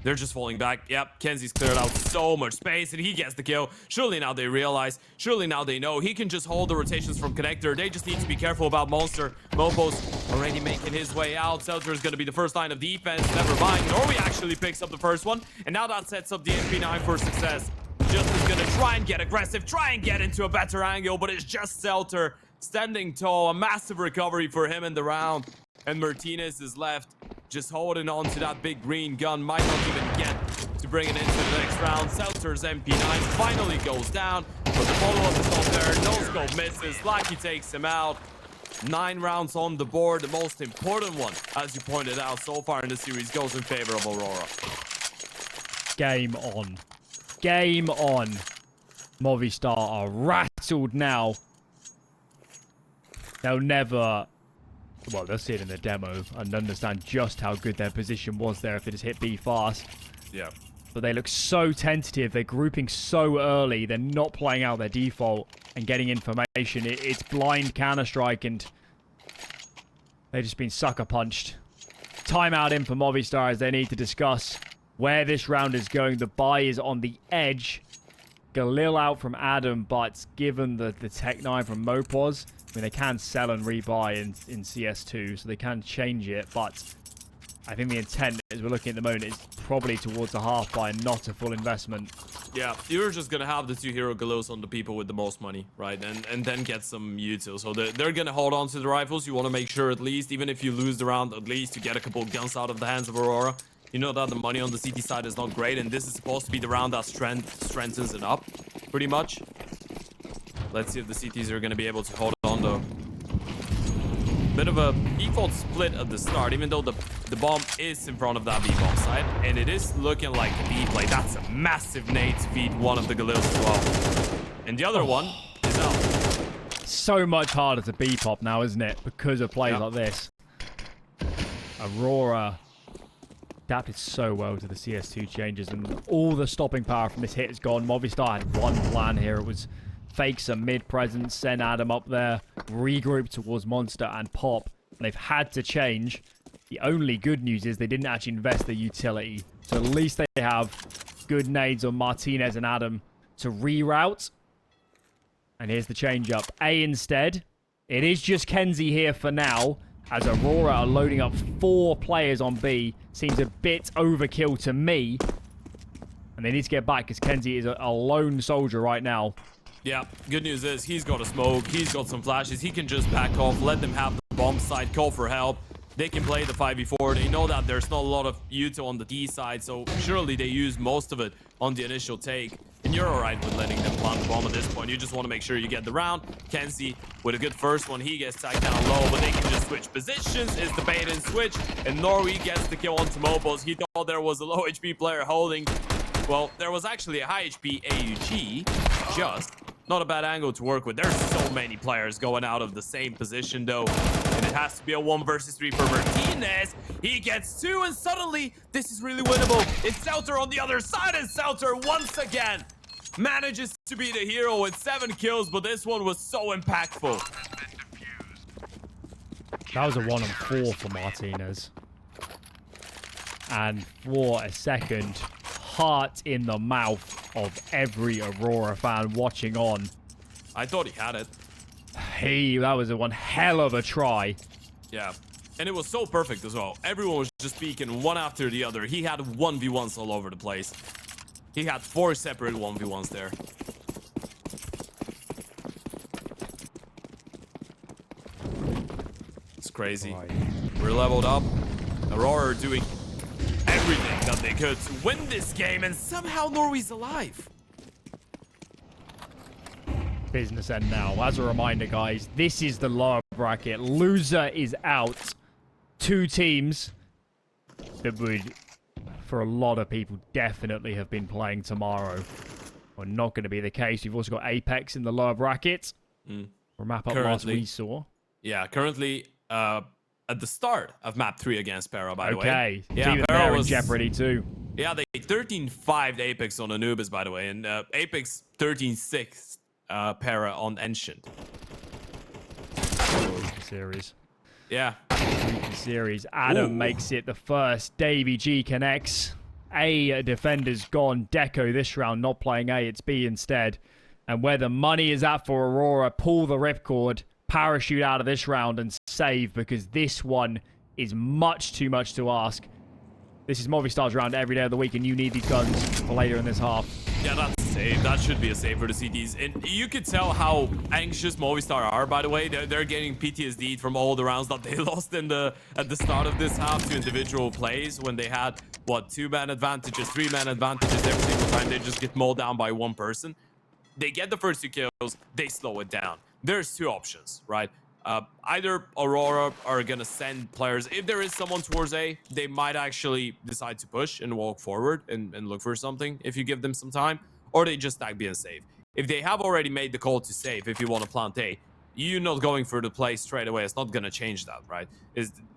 They're just falling back. Yep, Kenzie's cleared out so much space, and he gets the kill. Surely now they realize. Surely now they know. He can just hold the rotations from Connector. They just need to be careful about Monster. Mopo's already making his way out. Seltzer is going to be the first line of defense. Never mind. Norway actually picks up the first one, and now that sets up the MP9 for success. Just is going to try and get aggressive, try and get into a better angle, but it's just Seltzer standing tall. A massive recovery for him in the round. And Martinez is left just holding on to that big green gun. Might not even get to bring it into the next round. Seltzer's MP9 finally goes down, but the follow-up is not there. No scope misses. Lucky takes him out. 9 rounds on the board. The most important one, as you pointed out, so far in the series goes in favor of Aurora. Game on. Game on. Movistar are rattled now. They'll never... Well, they'll see it in the demo and understand just how good their position was there if they just hit B fast. Yeah. But they look so tentative. They're grouping so early. They're not playing out their default and getting information. It's blind Counter-Strike, and they've just been sucker punched. Timeout in for Movistar as they need to discuss where this round is going. The buy is on the edge. Galil out from Adam, but given the Tech 9 from Mopos, I mean, they can sell and rebuy in CS2, so they can change it, but I think the intent, as we're looking at the moment, is probably towards a half buy, not a full investment. Yeah, you're just going to have the 2 hero Galils on the people with the most money, right? And then get some util. So they're going to hold on to the rifles. You want to make sure, at least, even if you lose the round, at least you get a couple of guns out of the hands of Aurora. You know that the money on the CT side is not great, and this is supposed to be the round that strengthens it up, pretty much. Let's see if the CTs are going to be able to hold on, though. Bit of a default split at the start, even though the bomb is in front of that B-bomb side, and it is looking like a B play. That's a massive nade to feed one of the Galils as well. And the other one is out. So much harder to B-pop now, isn't it? Because of plays like this. Aurora adapted so well to the CS2 changes, and all the stopping power from this hit is gone. Movistar had one plan here. It was fake some mid-presence, send Adam up there, regroup towards Monster and Pop. And they've had to change. The only good news is they didn't actually invest the utility. So at least they have good nades on Martinez and Adam to reroute. And here's the change-up. A instead. It is just Kenzie here for now, as Aurora are loading up 4 players on B. Seems a bit overkill to me. And they need to get back because Kenzie is a lone soldier right now. Yeah, good news is he's got a smoke, he's got some flashes, he can just back off, let them have the bomb side, call for help. They can play the 5v4, they know that there's not a lot of util on the D side, so surely they use most of it on the initial take. And you're alright with letting them plant the bomb at this point. You just want to make sure you get the round. Kenzie with a good first one, he gets tagged down low, but they can just switch positions. Is the bait and switch, and Norway gets the kill onto Mopos. He thought there was a low HP player holding. Well, there was actually a high HP AUG, just not a bad angle to work with. There's so many players going out of the same position, though. And it has to be a 1 versus 3 for Martinez. He gets 2, and suddenly, this is really winnable. It's Seltzer on the other side, and Seltzer once again manages to be the hero with 7 kills, but this one was so impactful. That was a 1-on-4 for Martinez. And for a second, heart in the mouth of every Aurora fan watching on. I thought he had it. That was one hell of a try. Yeah, and it was so perfect as well. Everyone was just peeking one after the other. He had 1v1s all over the place. He had 4 separate 1v1s there. It's crazy. Right. We're leveled up. Aurora are doing everything that they could to win this game, and somehow Norway's alive. Business end now. As a reminder, guys, this is the lower bracket. Loser is out. 2 teams that would, for a lot of people, definitely have been playing tomorrow. Are not going to be the case. We've also got Apex in the lower bracket. For map up last we saw. Yeah, currently at the start of map 3 against Para, by the way. Okay. Yeah, Even Para they're in was jeopardy too. Yeah, they 13-5'd Apex on Anubis, by the way, and Apex 13-6 Para on Ancient. Series. Yeah. Series. Adam makes it the first. Davey G connects. A defender's gone. Deco this round not playing A, it's B instead. And where the money is at for Aurora, pull the ripcord, parachute out of this round and save, because this one is much too much to ask. This is Movistar's round every day of the week, and you need these guns for later in this half. Yeah, that's a save. That should be a save for the CTs. And you could tell how anxious Movistar are, by the way. They're getting PTSD from all the rounds that they lost at the start of this half to individual plays when they had, what, 2-man advantages, 3-man advantages every single time. They just get mowed down by one person. They get the first 2 kills, they slow it down. There's 2 options, right? Either Aurora are going to send players. If there is someone towards A, they might actually decide to push and walk forward and look for something if you give them some time. Or they just stack B and save. If they have already made the call to save, if you want to plant A, you're not going for the play straight away. It's not going to change that, right?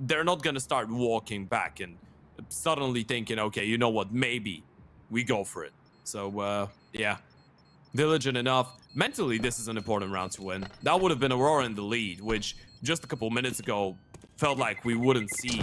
They're not going to start walking back and suddenly thinking, okay, you know what, maybe we go for it. So, yeah. Diligent enough. Mentally, this is an important round to win. That would have been Aurora in the lead, which just a couple minutes ago felt like we wouldn't see.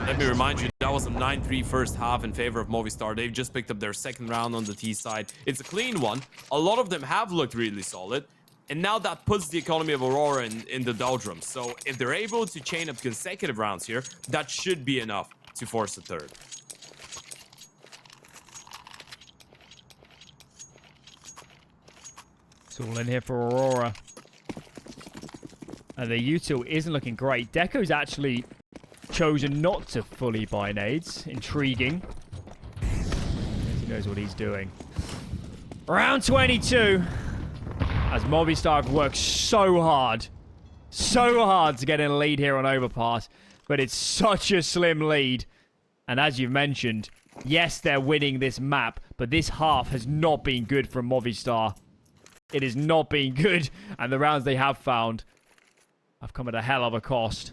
Let me remind you, that was a 9-3 first half in favor of Movistar. They've just picked up their second round on the T side. It's a clean one. A lot of them have looked really solid. And now that puts the economy of Aurora in the doldrums. So if they're able to chain up consecutive rounds here, that should be enough to force a third. All in here for Aurora. And the util isn't looking great. Deco's actually chosen not to fully buy nades. Intriguing. He knows what he's doing. Round 22. As Movistar have worked so hard to get in a lead here on Overpass. But it's such a slim lead. And as you've mentioned, yes, they're winning this map. But this half has not been good from Movistar. It has not been good, and the rounds they have found have come at a hell of a cost.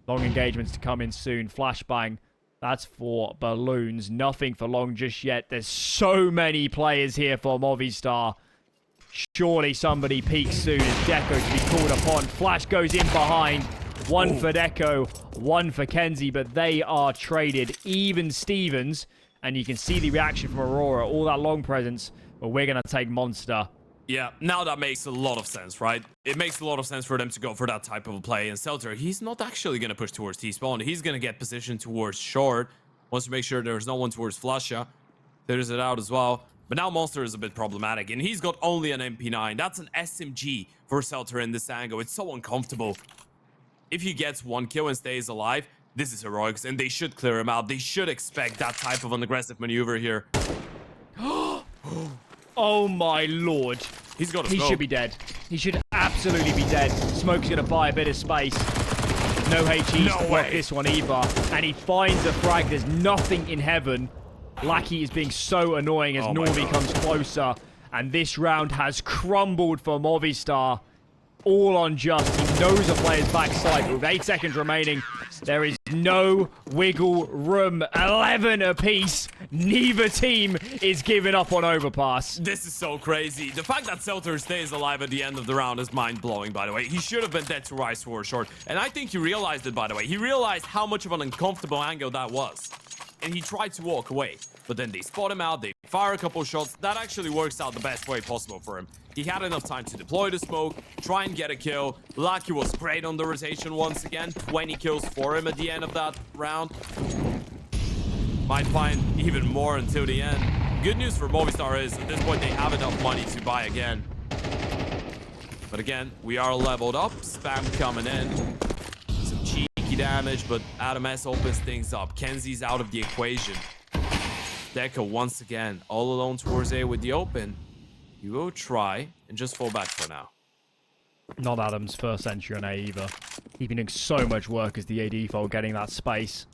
Long engagements to come in soon. Flashbang, that's for balloons. Nothing for long just yet. There's so many players here for Movistar. Surely somebody peaks soon as Deco to be called upon. Flash goes in behind. One for Deco, one for Kenzie, but they are traded. Even Stevens, and you can see the reaction from Aurora. All that long presence. But we're going to take Monster. Yeah, now that makes a lot of sense, right? It makes a lot of sense for them to go for that type of a play. And Seltzer, he's not actually going to push towards T-spawn. He's going to get positioned towards short. Wants to make sure there's no one towards Flasha. Clears it out as well. But now Monster is a bit problematic. And he's got only an MP9. That's an SMG for Seltzer in this angle. It's so uncomfortable. If he gets 1 kill and stays alive, this is heroics. And they should clear him out. They should expect that type of an aggressive maneuver here. Oh my lord. He's got a smoke. He should be dead. He should absolutely be dead. Smoke's going to buy a bit of space. No HE to block this one either. And he finds a frag. There's nothing in heaven. Lackey is being so annoying as Norby comes closer. And this round has crumbled for Movistar. All on just. He knows a player's backside. But with 8 seconds remaining, there is no wiggle room. 11 apiece. Neither team is giving up on Overpass. This is so crazy. The fact that Seltzer stays alive at the end of the round is mind-blowing, by the way. He should have been dead to rise for a short. And I think he realized it, by the way. He realized how much of an uncomfortable angle that was. And he tried to walk away. But then they spot him out, they fire a couple shots. That actually works out the best way possible for him. He had enough time to deploy the smoke, try and get a kill. Lucky was great on the rotation once again. 20 kills for him at the end of that round. Might find even more until the end. Good news for Movistar is, at this point, they have enough money to buy again. But again, we are leveled up. Spam coming in. Some cheeky damage, but Adam S opens things up. Kenzie's out of the equation. Deco once again, all alone towards A with the open. You will try and just fall back for now. Not Adam's first entry on A either. He's been doing so much work as the AD fold, getting that space.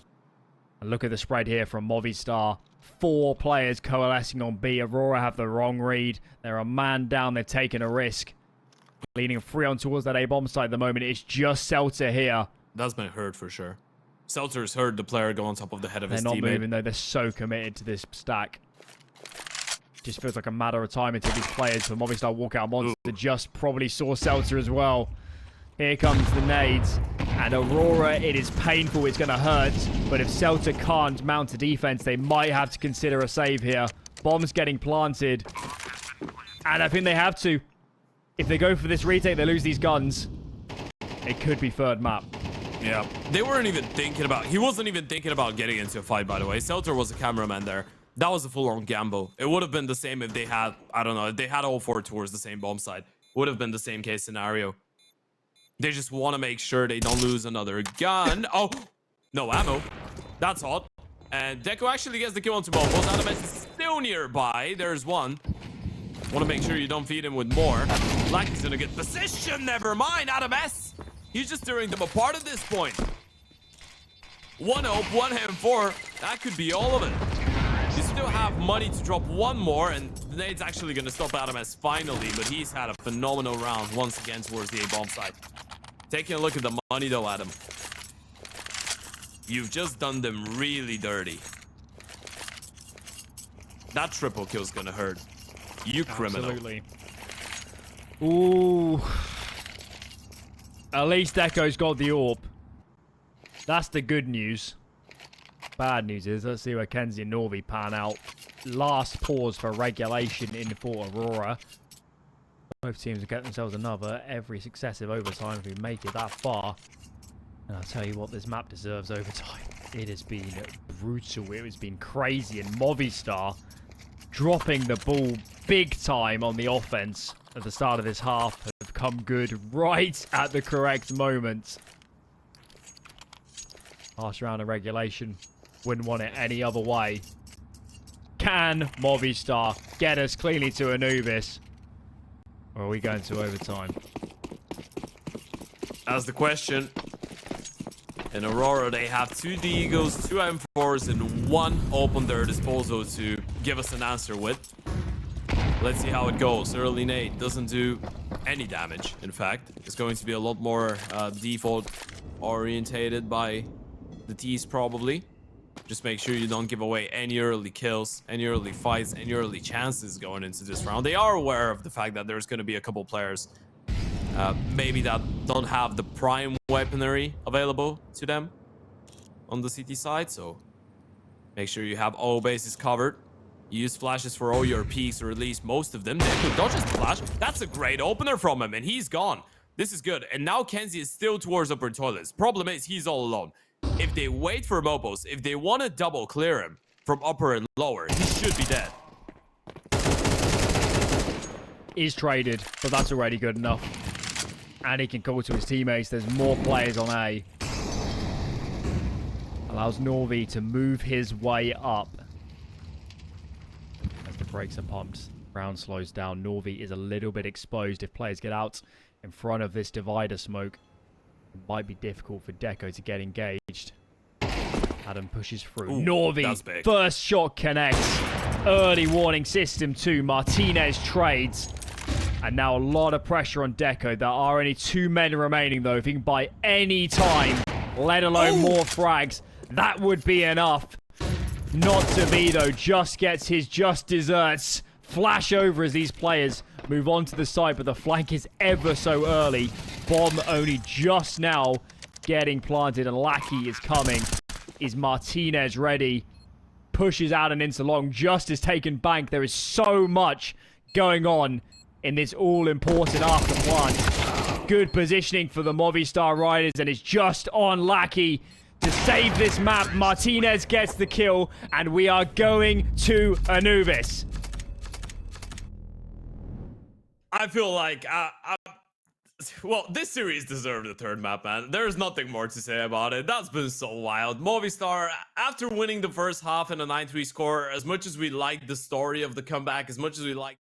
And look at the spread here from Movistar. 4 players coalescing on B. Aurora have the wrong read. They're a man down. They've taken a risk. Leaning 3 on towards that A bomb site at the moment. It's just Seltzer here. That's been hurt for sure. Seltzer's heard the player go on top of the head of his teammate. They're not moving though. They're so committed to this stack. Just feels like a matter of time until these players from Movistar walk out. Monster just probably saw Seltzer as well. Here comes the nades. And Aurora, it is painful, it's going to hurt. But if Celta can't mount a defense, they might have to consider a save here. Bomb's getting planted. And I think they have to. If they go for this retake, they lose these guns. It could be third map. Yeah, they weren't even thinking about... He wasn't even thinking about getting into a fight, by the way. Celta was a cameraman there. That was a full-on gamble. It would have been the same if they had... I don't know, if they had all 4 towards the same bomb side. Would have been the same case scenario. They just want to make sure they don't lose another gun. Oh, no ammo. That's odd. And Deco actually gets the kill onto both. Adames is still nearby. There's one. Want to make sure you don't feed him with more. Lucky's gonna get position. Never mind, Adames. He's just tearing them apart at this point. 1 hope, 1 ham 4. That could be all of it. You still have money to drop one more, and the nade's actually going to stop Adames finally, but he's had a phenomenal round once again towards the A-bomb side. Taking a look at the money though, Adam. You've just done them really dirty. That triple kill's going to hurt. You criminal. Absolutely. Ooh. At least Deco's got the AWP. That's the good news. Bad news is, let's see where Kenzie and Norvi pan out. Last pause for regulation in for Aurora. Both teams will get themselves another every successive overtime if we make it that far. And I'll tell you what, this map deserves overtime. It has been brutal. It has been crazy. And Movistar dropping the ball big time on the offense at the start of this half have come good right at the correct moment. Last round of regulation. Wouldn't want it any other way. Can Movistar get us cleanly to Anubis? Or are we going to overtime? That's the question. In Aurora, they have 2 Deagles, 2 M4s, and 1 open their disposal to give us an answer with. Let's see how it goes. Early nade doesn't do any damage, in fact. It's going to be a lot more default orientated by the T's probably. Just make sure you don't give away any early kills, any early fights, any early chances going into this round. They are aware of the fact that there's going to be a couple players maybe that don't have the prime weaponry available to them on the CT side, so make sure you have all bases covered. Use flashes for all your peaks, or at least most of them. Deku dodges the flash. That's a great opener from him, and he's gone. This is good. And now Kenzie is still towards upper toilets. Problem is, he's all alone. If they wait for Mopos, if they want to double clear him from upper and lower, he should be dead. Is traded, but that's already good enough. And he can call to his teammates. There's more players on A. Allows Norvi to move his way up. As the brakes are pumped, round slows down. Norvi is a little bit exposed. If players get out in front of this divider smoke, it might be difficult for Deco to get engaged. Adam pushes through. Ooh, Norvi, first shot connects. Early warning system 2. Martinez trades. And now a lot of pressure on Deco. There are only 2 men remaining, though. If he can buy any time, let alone more frags, that would be enough. Not to be, though. Just gets his just desserts. Flash over as these players move on to the side, but the flank is ever so early. Bomb only just now getting planted, and Lackey is coming. Is Martinez ready? Pushes out and into long. Just is taken bank. There is so much going on in this all-important after plant. Good positioning for the Movistar Riders, and it's just on Lackey to save this map. Martinez gets the kill, and we are going to Anubis. I feel like, well, this series deserved the 3rd map, man. There's nothing more to say about it. That's been so wild. Movistar, after winning the first half in a 9-3 score, as much as we like the story of the comeback, as much as we like...